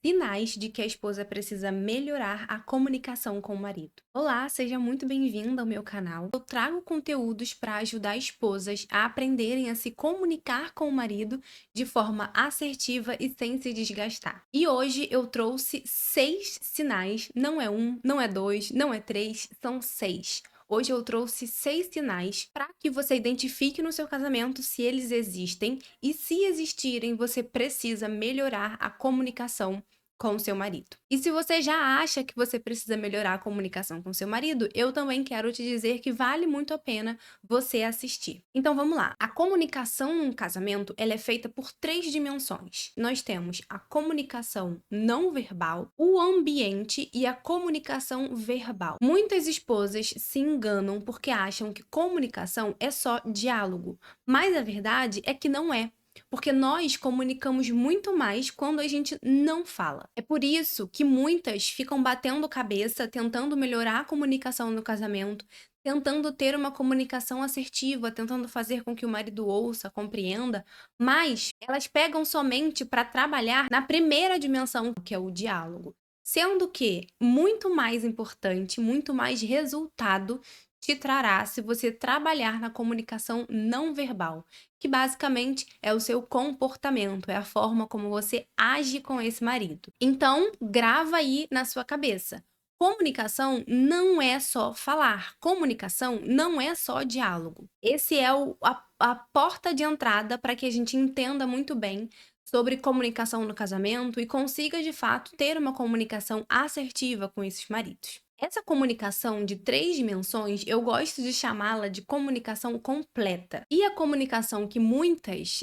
Sinais de que a esposa precisa melhorar a comunicação com o marido. Olá, seja muito bem-vinda ao meu canal. Eu trago conteúdos para ajudar esposas a aprenderem a se comunicar com o marido de forma assertiva e sem se desgastar. E hoje eu trouxe 6 sinais, não é um, não é dois, não é três, são 6. Hoje eu trouxe 6 sinais para que você identifique no seu casamento se eles existem e, se existirem, você precisa melhorar a comunicação com o seu marido. E se você já acha que você precisa melhorar a comunicação com seu marido, eu também quero te dizer que vale muito a pena você assistir. Então vamos lá. A comunicação num casamento, ela é feita por 3 dimensões. Nós temos a comunicação não verbal, o ambiente e a comunicação verbal. Muitas esposas se enganam porque acham que comunicação é só diálogo, mas a verdade é que não é. Porque nós comunicamos muito mais quando a gente não fala. É por isso que muitas ficam batendo cabeça, tentando melhorar a comunicação no casamento, tentando ter uma comunicação assertiva, tentando fazer com que o marido ouça, compreenda, mas elas pegam somente para trabalhar na primeira dimensão, que é o diálogo. Sendo que muito mais importante, muito mais resultado te trará se você trabalhar na comunicação não verbal, que basicamente é o seu comportamento, é a forma como você age com esse marido. Então, grava aí na sua cabeça. Comunicação não é só falar, comunicação não é só diálogo. Esse é a porta de entrada para que a gente entenda muito bem sobre comunicação no casamento e consiga de fato ter uma comunicação assertiva com esses maridos. Essa comunicação de 3 dimensões, eu gosto de chamá-la de comunicação completa. E a comunicação que muitas,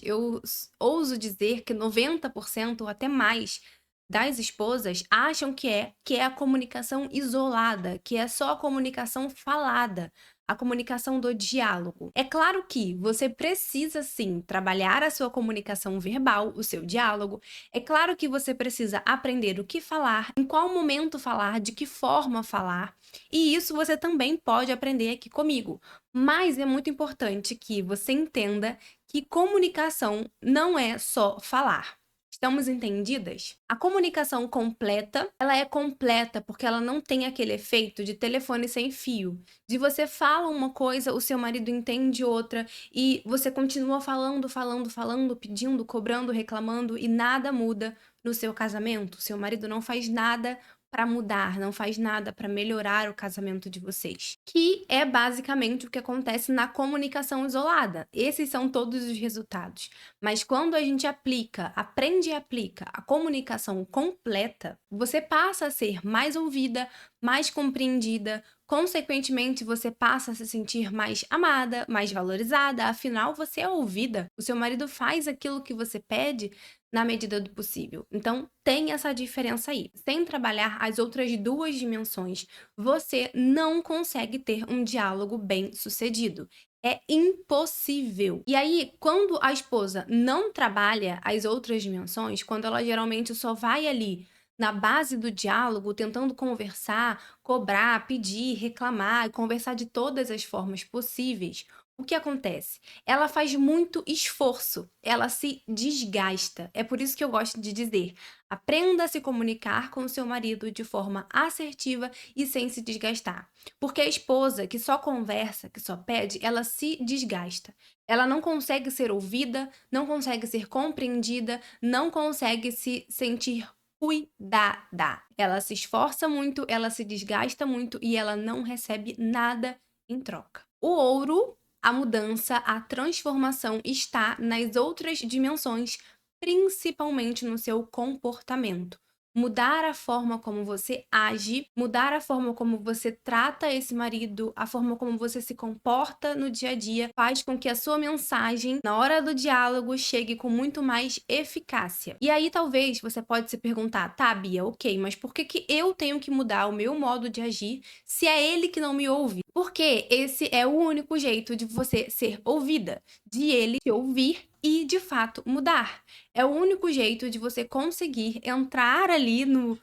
ouso dizer que 90% ou até mais das esposas acham que é a comunicação isolada, que é só a comunicação falada, a comunicação do diálogo. É claro que você precisa sim trabalhar a sua comunicação verbal, o seu diálogo. É claro que você precisa aprender o que falar, em qual momento falar, de que forma falar. E isso você também pode aprender aqui comigo. Mas é muito importante que você entenda que comunicação não é só falar. Estamos entendidas? A comunicação completa, ela é completa porque ela não tem aquele efeito de telefone sem fio, de você fala uma coisa, o seu marido entende outra e você continua falando, falando, falando, pedindo, cobrando, reclamando e nada muda no seu casamento. Seu marido não faz nada para mudar, não faz nada para melhorar o casamento de vocês. Que é basicamente o que acontece na comunicação isolada. Esses são todos os resultados. Mas quando a gente aplica, aprende e aplica a comunicação completa, você passa a ser mais ouvida, mais compreendida, consequentemente, você passa a se sentir mais amada, mais valorizada, afinal, você é ouvida. O seu marido faz aquilo que você pede na medida do possível. Então, tem essa diferença aí. Sem trabalhar as outras 2 dimensões, você não consegue ter um diálogo bem sucedido. É impossível. E aí, quando a esposa não trabalha as outras dimensões, quando ela geralmente só vai ali na base do diálogo, tentando conversar, cobrar, pedir, reclamar, conversar de todas as formas possíveis, o que acontece? Ela faz muito esforço, ela se desgasta. É por isso que eu gosto de dizer: aprenda a se comunicar com o seu marido de forma assertiva e sem se desgastar. Porque a esposa que só conversa, que só pede, ela se desgasta. Ela não consegue ser ouvida, não consegue ser compreendida, não consegue se sentir cuidada. Ela se esforça muito, ela se desgasta muito e ela não recebe nada em troca. O ouro, a mudança, a transformação está nas outras dimensões, principalmente no seu comportamento. Mudar a forma como você age, mudar a forma como você trata esse marido, a forma como você se comporta no dia a dia, faz com que a sua mensagem, na hora do diálogo, chegue com muito mais eficácia. E aí, talvez, você pode se perguntar: tá, Bia, ok, mas por que que eu tenho que mudar o meu modo de agir se é ele que não me ouve? Porque esse é o único jeito de você ser ouvida, de ele te ouvir e, de fato, mudar. É o único jeito de você conseguir entrar ali no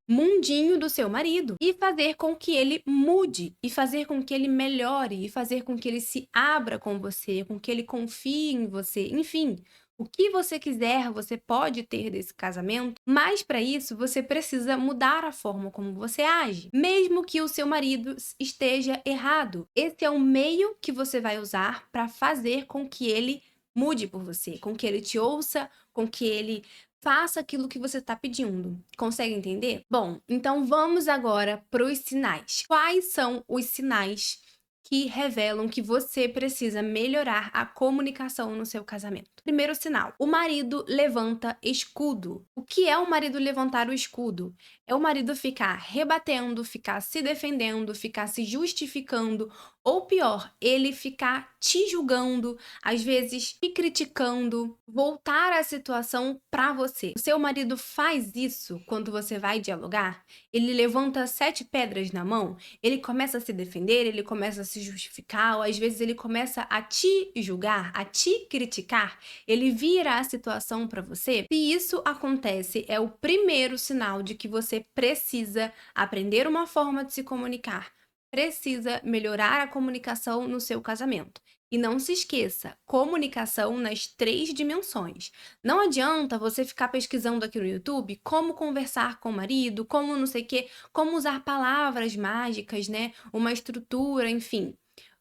mundinho do seu marido e fazer com que ele mude, e fazer com que ele melhore, e fazer com que ele se abra com você, com que ele confie em você, enfim. O que você quiser, você pode ter desse casamento, mas para isso você precisa mudar a forma como você age, mesmo que o seu marido esteja errado. Esse é o meio que você vai usar para fazer com que ele mude por você, com que ele te ouça, com que ele faça aquilo que você está pedindo. Consegue entender? Bom, então vamos agora para os sinais. Quais são os sinais que revelam que você precisa melhorar a comunicação no seu casamento? Primeiro sinal: o marido levanta escudo. O que é o marido levantar o escudo? É o marido ficar rebatendo, ficar se defendendo, ficar se justificando, ou pior, ele ficar te julgando, às vezes te criticando, voltar a situação para você. O seu marido faz isso quando você vai dialogar? Ele levanta 7 pedras na mão? Ele começa a se defender, ele começa a se justificar, ou às vezes ele começa a te julgar, a te criticar, ele vira a situação para você. Se isso acontece, é o primeiro sinal de que você precisa aprender uma forma de se comunicar, precisa melhorar a comunicação no seu casamento. E não se esqueça, comunicação nas 3 dimensões. Não adianta você ficar pesquisando aqui no YouTube como conversar com o marido, como não sei o quê, como usar palavras mágicas, né? Uma estrutura, enfim.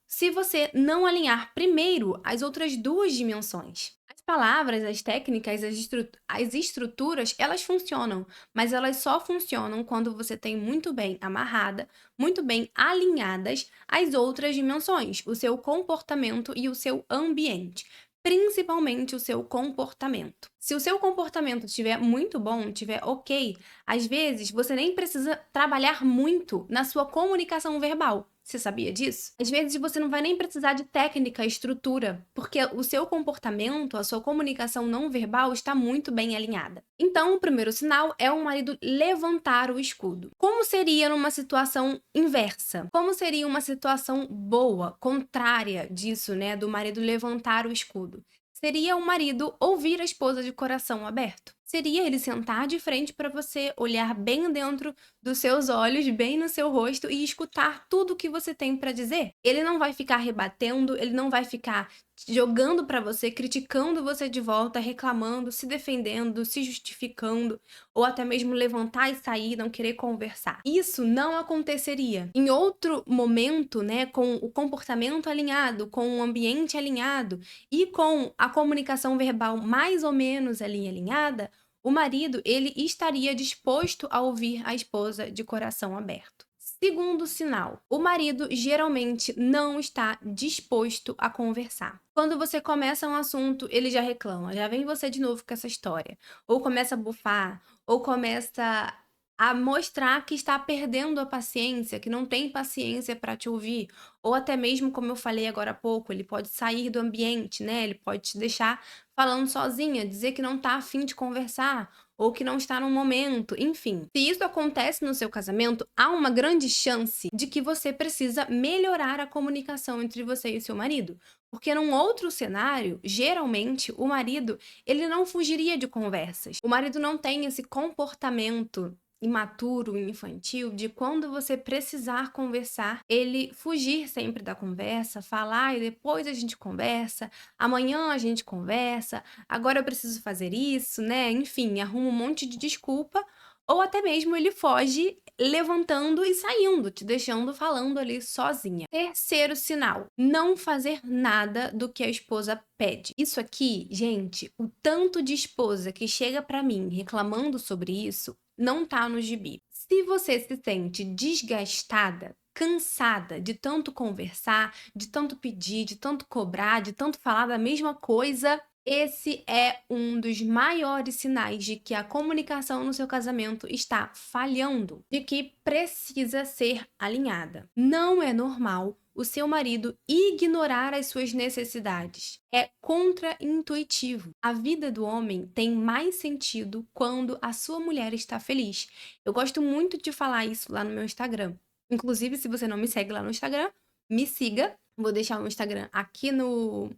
Se você não alinhar primeiro as outras 2 dimensões. As palavras, as técnicas, as estruturas, elas funcionam, mas elas só funcionam quando você tem muito bem amarrada, muito bem alinhadas as outras dimensões, o seu comportamento e o seu ambiente. Principalmente o seu comportamento. Se o seu comportamento estiver muito bom, estiver ok, às vezes você nem precisa trabalhar muito na sua comunicação verbal. Você sabia disso? Às vezes você não vai nem precisar de técnica, estrutura, porque o seu comportamento, a sua comunicação não verbal está muito bem alinhada. Então, o primeiro sinal é o marido levantar o escudo. Como seria numa situação inversa? Como seria uma situação boa, contrária disso, né, do marido levantar o escudo? Seria o marido ouvir a esposa de coração aberto. Seria ele sentar de frente para você, olhar bem dentro dos seus olhos, bem no seu rosto e escutar tudo o que você tem para dizer. Ele não vai ficar rebatendo, ele não vai ficar jogando para você, criticando você de volta, reclamando, se defendendo, se justificando, ou até mesmo levantar e sair, não querer conversar. Isso não aconteceria. Em outro momento, né, com o comportamento alinhado, com o ambiente alinhado e com a comunicação verbal mais ou menos ali alinhada, o marido, ele estaria disposto a ouvir a esposa de coração aberto. Segundo sinal, o marido geralmente não está disposto a conversar. Quando você começa um assunto, ele já reclama, já vem você de novo com essa história. Ou começa a bufar, ou começa a mostrar que está perdendo a paciência, que não tem paciência para te ouvir. Ou até mesmo, como eu falei agora há pouco, ele pode sair do ambiente, né? Ele pode te deixar falando sozinha, dizer que não tá afim de conversar, ou que não está no momento, enfim. Se isso acontece no seu casamento, há uma grande chance de que você precisa melhorar a comunicação entre você e seu marido. Porque num outro cenário, geralmente, o marido, ele não fugiria de conversas. O marido não tem esse comportamento imaturo, infantil, de quando você precisar conversar, ele fugir sempre da conversa, falar e depois a gente conversa, amanhã a gente conversa, agora eu preciso fazer isso, né? Enfim, arruma um monte de desculpa, ou até mesmo ele foge levantando e saindo, te deixando falando ali sozinha. Terceiro sinal: não fazer nada do que a esposa pede. Isso aqui, gente, o tanto de esposa que chega pra mim reclamando sobre isso não tá no gibi. Se você se sente desgastada, cansada de tanto conversar, de tanto pedir, de tanto cobrar, de tanto falar da mesma coisa, esse é um dos maiores sinais de que a comunicação no seu casamento está falhando, de que precisa ser alinhada. Não é normal o seu marido ignorar as suas necessidades. É contraintuitivo. A vida do homem tem mais sentido quando a sua mulher está feliz. Eu gosto muito de falar isso lá no meu Instagram. Inclusive, se você não me segue lá no Instagram, me siga. Vou deixar o Instagram aqui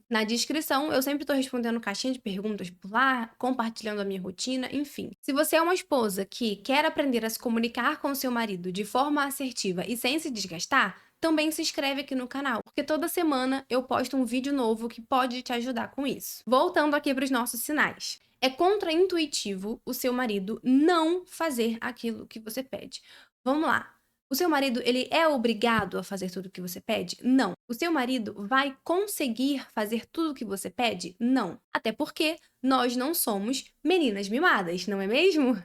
na descrição. Eu sempre tô respondendo caixinha de perguntas por lá, compartilhando a minha rotina, enfim. Se você é uma esposa que quer aprender a se comunicar com o seu marido de forma assertiva e sem se desgastar, também se inscreve aqui no canal, porque toda semana eu posto um vídeo novo que pode te ajudar com isso. Voltando aqui para os nossos sinais. É contraintuitivo o seu marido não fazer aquilo que você pede. Vamos lá. O seu marido, ele é obrigado a fazer tudo o que você pede? Não. O seu marido vai conseguir fazer tudo o que você pede? Não. Até porque nós não somos meninas mimadas, não é mesmo?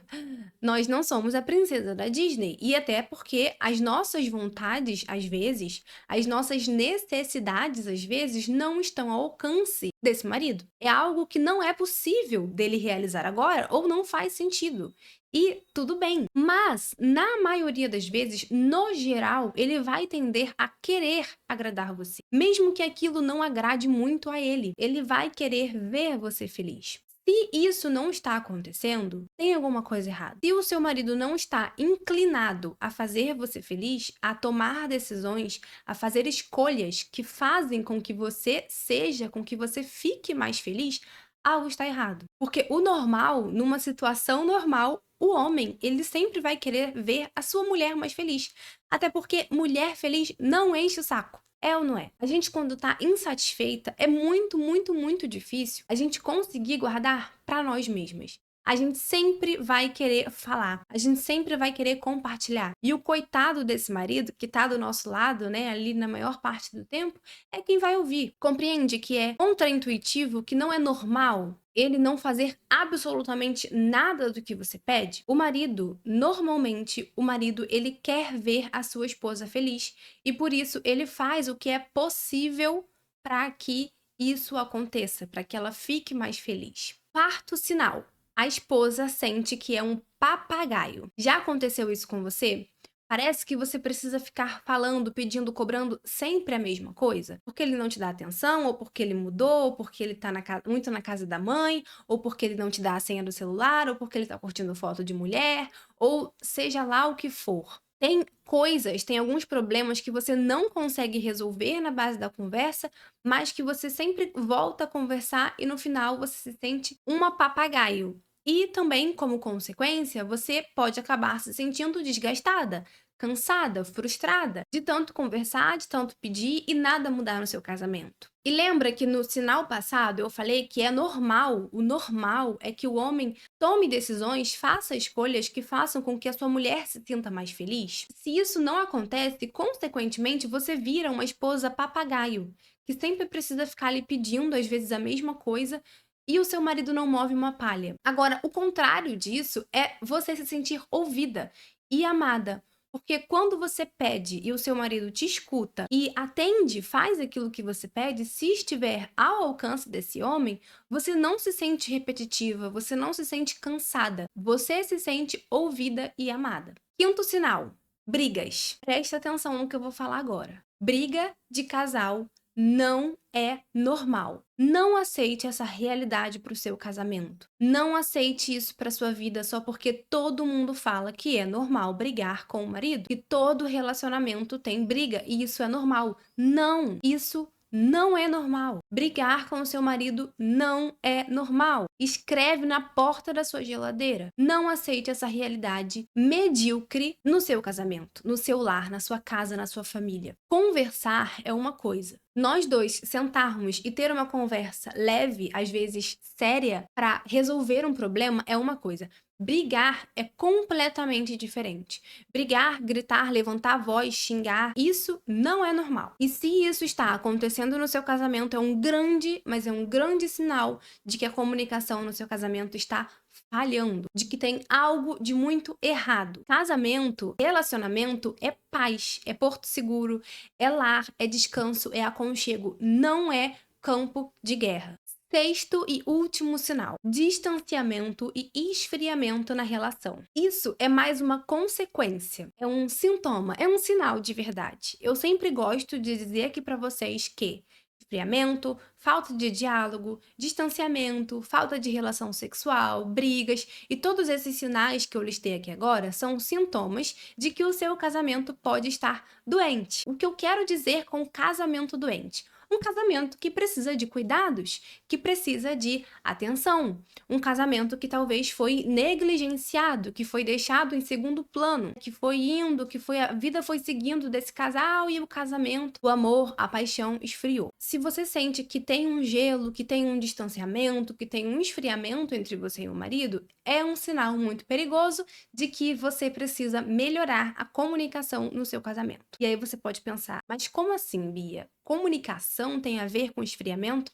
Nós não somos a princesa da Disney. E até porque as nossas vontades, às vezes, as nossas necessidades, às vezes, não estão ao alcance desse marido. É algo que não é possível dele realizar agora ou não faz sentido. E tudo bem. Mas, na maioria das vezes, no geral, ele vai tender a querer agradar você. Mesmo que aquilo não agrade muito a ele. Ele vai querer ver você feliz. Se isso não está acontecendo, tem alguma coisa errada. Se o seu marido não está inclinado a fazer você feliz, a tomar decisões, a fazer escolhas que fazem com que você seja, com que você fique mais feliz, algo está errado. Porque o normal, numa situação normal, o homem, ele sempre vai querer ver a sua mulher mais feliz. Até porque mulher feliz não enche o saco. É ou não é? A gente, quando tá insatisfeita, é muito, muito, muito difícil a gente conseguir guardar pra nós mesmas. A gente sempre vai querer falar, a gente sempre vai querer compartilhar. E o coitado desse marido, que tá do nosso lado, né, ali na maior parte do tempo, é quem vai ouvir. Compreende que é contraintuitivo, que não é normal ele não fazer absolutamente nada do que você pede? O marido, normalmente, o marido, ele quer ver a sua esposa feliz. E por isso ele faz o que é possível para que isso aconteça, para que ela fique mais feliz. Quarto sinal: a esposa sente que é um papagaio. Já aconteceu isso com você? Parece que você precisa ficar falando, pedindo, cobrando sempre a mesma coisa? Porque ele não te dá atenção, ou porque ele mudou, ou porque ele tá muito na casa da mãe, ou porque ele não te dá a senha do celular, ou porque ele tá curtindo foto de mulher, ou seja lá o que for. Tem alguns problemas que você não consegue resolver na base da conversa, mas que você sempre volta a conversar e no final você se sente uma papagaio. E também, como consequência, você pode acabar se sentindo desgastada, cansada, frustrada, de tanto conversar, de tanto pedir e nada mudar no seu casamento. E lembra que no sinal passado eu falei que é normal, o normal é que o homem tome decisões, faça escolhas que façam com que a sua mulher se sinta mais feliz? Se isso não acontece, consequentemente você vira uma esposa papagaio, que sempre precisa ficar ali pedindo às vezes a mesma coisa e o seu marido não move uma palha. Agora, o contrário disso é você se sentir ouvida e amada. Porque quando você pede e o seu marido te escuta e atende, faz aquilo que você pede, se estiver ao alcance desse homem, você não se sente repetitiva, você não se sente cansada, você se sente ouvida e amada. Quinto sinal: brigas. Presta atenção no que eu vou falar agora. Briga de casal não é normal. Não aceite essa realidade para o seu casamento. Não aceite isso para sua vida só porque todo mundo fala que é normal brigar com o marido, que todo relacionamento tem briga e isso é normal. Não, isso não é normal. Brigar com o seu marido não é normal. Escreve na porta da sua geladeira. Não aceite essa realidade medíocre no seu casamento, no seu lar, na sua casa, na sua família. Conversar é uma coisa. Nós dois sentarmos e ter uma conversa leve, às vezes séria, para resolver um problema é uma coisa. Brigar é completamente diferente. Brigar, gritar, levantar a voz, xingar, isso não é normal. E se isso está acontecendo no seu casamento, é um grande, mas é um grande sinal de que a comunicação no seu casamento está falhando, de que tem algo de muito errado. Casamento, relacionamento é paz, é porto seguro, é lar, é descanso, é aconchego, não é campo de guerra. Sexto e último sinal: distanciamento e esfriamento na relação. Isso é mais uma consequência, é um sintoma, é um sinal de verdade. Eu sempre gosto de dizer aqui para vocês que esfriamento, falta de diálogo, distanciamento, falta de relação sexual, brigas e todos esses sinais que eu listei aqui agora são sintomas de que o seu casamento pode estar doente. O que eu quero dizer com casamento doente? Um casamento que precisa de cuidados, que precisa de atenção. Um casamento que talvez foi negligenciado, que foi deixado em segundo plano, que foi indo, a vida foi seguindo desse casal e o casamento, o amor, a paixão esfriou. Se você sente que tem um gelo, que tem um distanciamento, que tem um esfriamento entre você e o marido, é um sinal muito perigoso de que você precisa melhorar a comunicação no seu casamento. E aí você pode pensar, mas como assim, Bia? Comunicação tem a ver com esfriamento?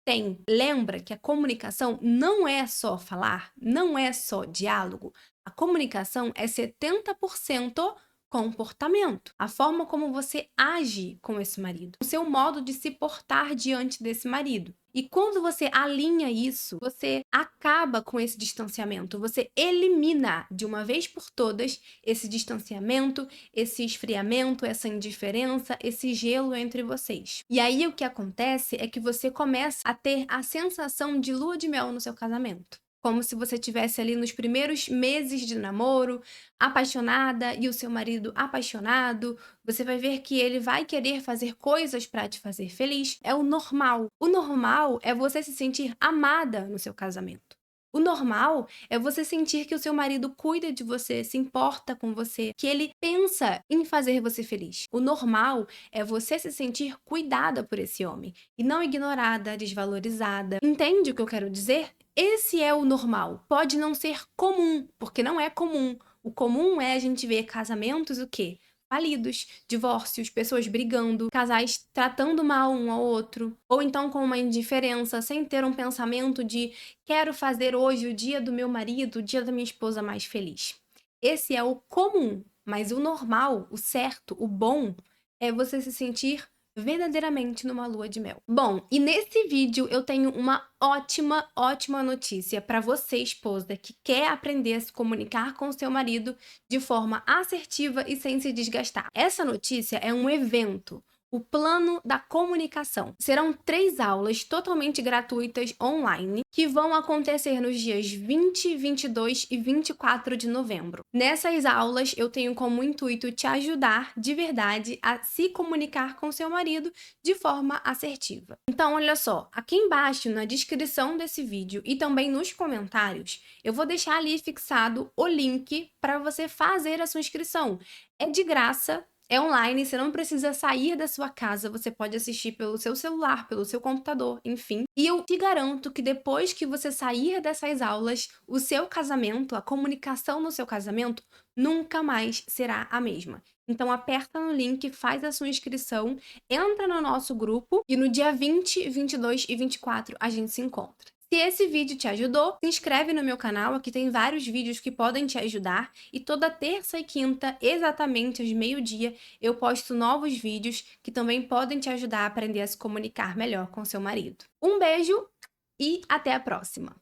Tem. Lembra que a comunicação não é só falar, não é só diálogo. A comunicação é 70% comportamento. A forma como você age com esse marido, o seu modo de se portar diante desse marido. E quando você alinha isso, você acaba com esse distanciamento, você elimina de uma vez por todas esse distanciamento, esse esfriamento, essa indiferença, esse gelo entre vocês. E aí o que acontece é que você começa a ter a sensação de lua de mel no seu casamento. Como se você estivesse ali nos primeiros meses de namoro, apaixonada e o seu marido apaixonado. Você vai ver que ele vai querer fazer coisas para te fazer feliz. É o normal. O normal é você se sentir amada no seu casamento. O normal é você sentir que o seu marido cuida de você, se importa com você, que ele pensa em fazer você feliz. O normal é você se sentir cuidada por esse homem e não ignorada, desvalorizada. Entende o que eu quero dizer? Esse é o normal. Pode não ser comum, porque não é comum. O comum é a gente ver casamentos o quê? Falidos, divórcios, pessoas brigando, casais tratando mal um ao outro, ou então com uma indiferença, sem ter um pensamento de quero fazer hoje o dia do meu marido, o dia da minha esposa mais feliz. Esse é o comum, mas o normal, o certo, o bom, é você se sentir verdadeiramente numa lua de mel. Bom, e nesse vídeo eu tenho uma ótima notícia para você, esposa, que quer aprender a se comunicar com seu marido de forma assertiva e sem se desgastar. Essa notícia é um evento. O Plano da Comunicação. Serão 3 aulas totalmente gratuitas online que vão acontecer nos dias 20, 22 e 24 de novembro. Nessas aulas, eu tenho como intuito te ajudar de verdade a se comunicar com seu marido de forma assertiva. Então, olha só, aqui embaixo na descrição desse vídeo e também nos comentários, eu vou deixar ali fixado o link para você fazer a sua inscrição. É de graça. É online, você não precisa sair da sua casa, você pode assistir pelo seu celular, pelo seu computador, enfim. E eu te garanto que depois que você sair dessas aulas, o seu casamento, a comunicação no seu casamento, nunca mais será a mesma. Então aperta no link, faz a sua inscrição, entra no nosso grupo e no dia 20, 22 e 24 a gente se encontra. Se esse vídeo te ajudou, se inscreve no meu canal, aqui tem vários vídeos que podem te ajudar e toda terça e quinta, exatamente às meio-dia, eu posto novos vídeos que também podem te ajudar a aprender a se comunicar melhor com seu marido. Um beijo e até a próxima!